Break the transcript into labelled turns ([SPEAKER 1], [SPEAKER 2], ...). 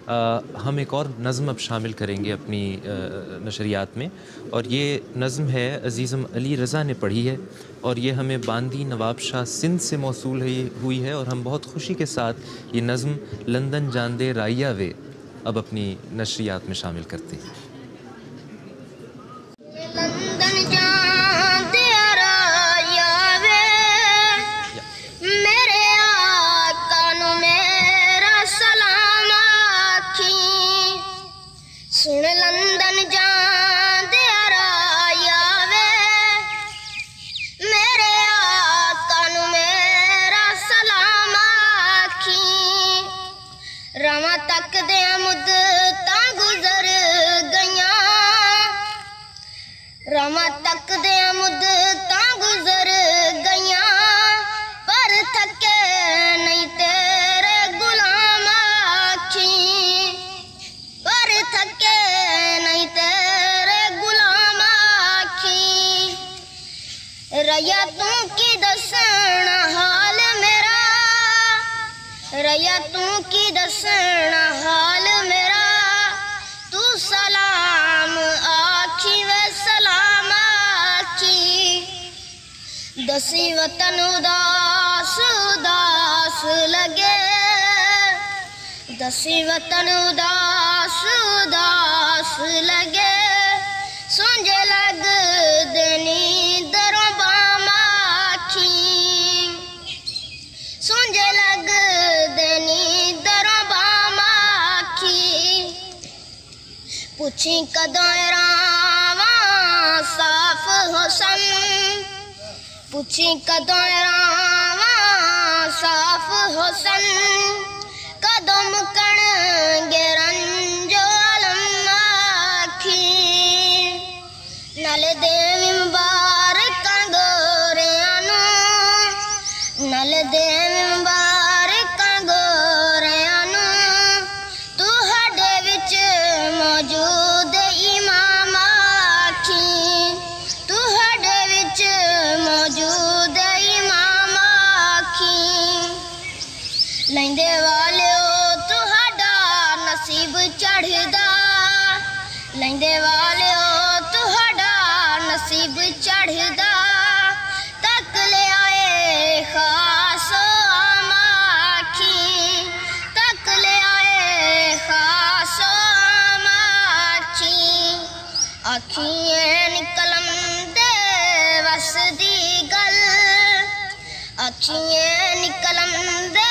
[SPEAKER 1] हम एक और नज़्म अब शामिल करेंगे अपनी नशरियात में, और ये नज़्म है अज़ीज़म अली रज़ा ने पढ़ी है, और ये हमें बांदी नवाब शाह सिंध से मौसूल हुई है, और हम बहुत खुशी के साथ ये नज़्म लंदन जांदे राइया वे अब अपनी नशरियात में शामिल करते हैं।
[SPEAKER 2] सुन लंदन जांदे राया वे, मेरे आका नू मेरा सलाम आखी। रवां तक दे मुद्दतां गुजर गईयां, रवां तक दे मुद्दतां गुजर गईयां, पर थके नहीं तेरे गुलाम आखी, पर थके नहीं तेरे गुलाम आखी। रैया तू की दसना हाल मेरा, रैया तू की दसना हाल मेरा, तू सलाम आखी वे सलाम आखी। दसी वतन उदास उदास लगे, दसी वतन उदास उदास लगे, सुंझे लग देनी दरों बाम आखी, सुंझे लग देनी दरों बाम आखी। पूछी कदों रावां साफ हुसन, पूछी कदों रावां साफ हुसन, कदों मुकणगे रंजो अलम आखी। नल दे मुबारकां गोरियां नू, नल दे मुबारकां गोरियां नू, तुहाडे विच मौजूद इमाम आखी, तुहाडे विच मौजूद इमाम आखी। लैंदे वालिओ तुहाडा नसीब चढ़दा, लैंदे वालिओ तुहाडा नसीब चढ़दा, तक ले आए खास आम आखी, तक ले आए खास आम आखी। अखियें कलम दे वस दी गल, अखियें कलम दे